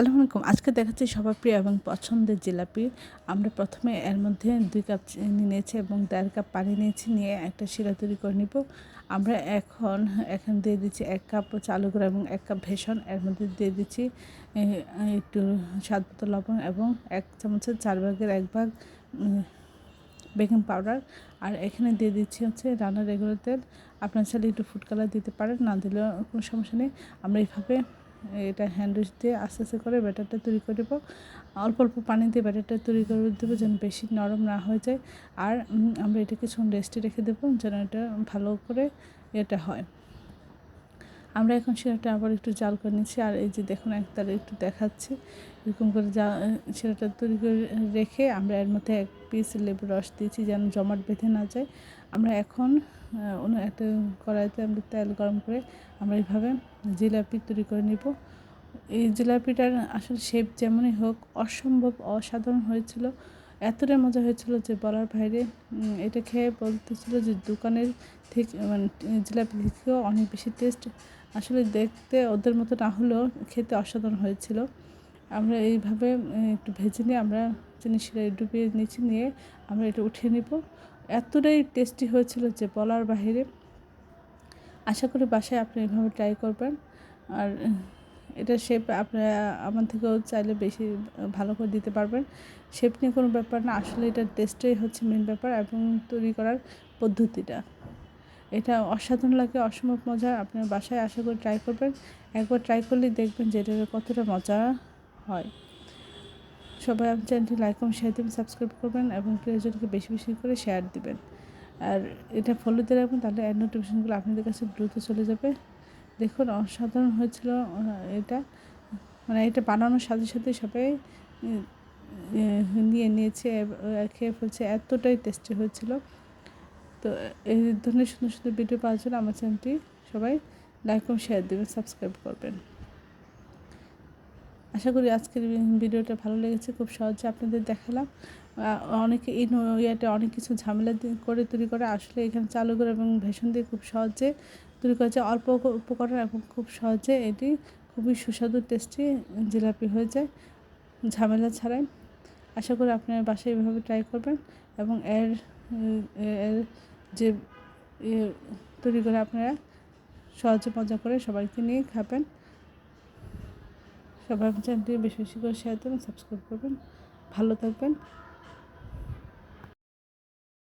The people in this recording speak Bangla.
আসসালামু আলাইকুম। আজকে দেখাচ্ছি সবার প্রিয় এবং পছন্দের জিলাপি। আমরা প্রথমে এর মধ্যে ২ কাপ চিনি নিয়েছি এবং ১.৫ কাপ পানি নিয়েছি, নিয়ে একটা শিরা তৈরি করে নিব। আমরা এখন দিয়ে দিচ্ছি ১ কাপ চালের গুঁড়া এবং ১ কাপ বেসন। এর মধ্যে দিয়ে দিচ্ছি একটু স্বাদমতো লবণ এবং ১ চামচের ৪ ভাগের ১ ভাগ বেকিং পাউডার। আর এখানে দিয়ে দিচ্ছি হচ্ছে রান্নার রেগুলার তেল। আপনার চাইলে একটু ফুড কালার দিতে পারেন, না দিলেও কোনো সমস্যা নেই। আমরা এইভাবে এটা হ্যান্ড উইচ দিয়ে আস্তে আস্তে করে ব্যাটারটা তৈরি করে দেবো। অল্প অল্প পানি দিয়ে ব্যাটারটা তৈরি করে দেবো যেন বেশি নরম না হয়ে যায়। আর আমরা এটাকে কিছুক্ষণ রেস্টে রেখে দেবো যেন এটা ভালো করে এটা হয়। আমরা এখন শিরাটা আবার একটু জাল করে নিচ্ছি। আর এই যে দেখুন একতারে একটু দেখাচ্ছি, এরকম করে শিরাটা তৈরি করে রেখে আমরা এর মধ্যে ১ পিস লেবুর রস দিয়েছি যেন জমাট বেঁধে না যায়। আমরা এখন অন্য একটা কড়াইতে আমরা তেল গরম করে আমরা এইভাবে জিলাপি তৈরি করে নিব। এই জিলাপিটার আসলে শেপ যেমনই হোক অসম্ভব অসাধারণ হয়েছিল, এতটাই মজা হয়েছিল যে বলার বাইরে। এটা খেয়ে বলতেছিল যে দোকানের থেকে মানে জিলাপি থেকেও অনেক বেশি টেস্ট। আসলে দেখতে ওদের মতো না হলেও খেতে অসাধারণ হয়েছিল। আমরা এইভাবে একটু ভেজে নিয়ে আমরা চিনি শিরায় ডুবিয়ে নিয়েছি, নিয়ে আমরা এটা উঠিয়ে নিব। এতটাই টেস্টি হয়েছিল যে বলার বাহিরে। আশা করি বাসায় আপনি এভাবে ট্রাই করবেন। আর এটা শেপ আপনারা আমার থেকেও চাইলে বেশি ভালো করে দিতে পারবেন। শেপ নিয়ে কোনো ব্যাপার না, আসলে এটার টেস্টটাই হচ্ছে মেন ব্যাপার এবং তৈরি করার পদ্ধতিটা। এটা অসাধারণ লাগে, অসম্ভব মজা। আপনার বাসায় আশা করি ট্রাই করবেন। একবার ট্রাই করলেই দেখবেন যে এটা কতটা মজা হয়। সবাই আমার চ্যানেলটি লাইক এবং শেয়ার দেবেন, সাবস্ক্রাইব করবেন এবং প্রিয়জনকে বেশি বেশি করে শেয়ার দিবেন। আর এটা ফলো দিয়ে রাখবেন, তাহলে অ্যাড নোটিফিকেশনগুলো আপনাদের কাছে দ্রুত চলে যাবে। দেখুন অসাধারণ হয়েছিল এটা। মানে এটা বানানোর সাথে সাথে সবাই নিয়ে নিয়েছে, খেয়ে ফেলছে, এতটাই টেস্টি হয়েছিল। তো এই ধরনের সুন্দর সুন্দর ভিডিও পাওয়ার জন্য আমার চ্যানেলটি সবাই লাইক এবং শেয়ার দেবেন, সাবস্ক্রাইব করবেন। আশা করি আজকের ভিডিওটা ভালো লেগেছে। খুব সহজে আপনাদের দেখালাম। অনেকে এই ইয়েটা অনেক কিছু ঝামেলা করে তৈরি করে, আসলে এখানে চালের গুঁড়া এবং বেসন দিয়ে খুব সহজে তৈরি করা যায়। অল্প উপকরণ এবং খুব সহজে এটি খুবই সুস্বাদু টেস্টি জিলাপি হয়ে যায় ঝামেলা ছাড়াই। আশা করি আপনারা বাসায় এভাবে ট্রাই করবেন এবং এর যে তৈরি করে আপনারা সহজে মজা করে সবাইকে নিয়ে খাবেন। সবাই আমার চ্যানেলটি বেশি বেশি করে শেয়ার দেবেন, সাবস্ক্রাইব করবেন। ভালো থাকবেন।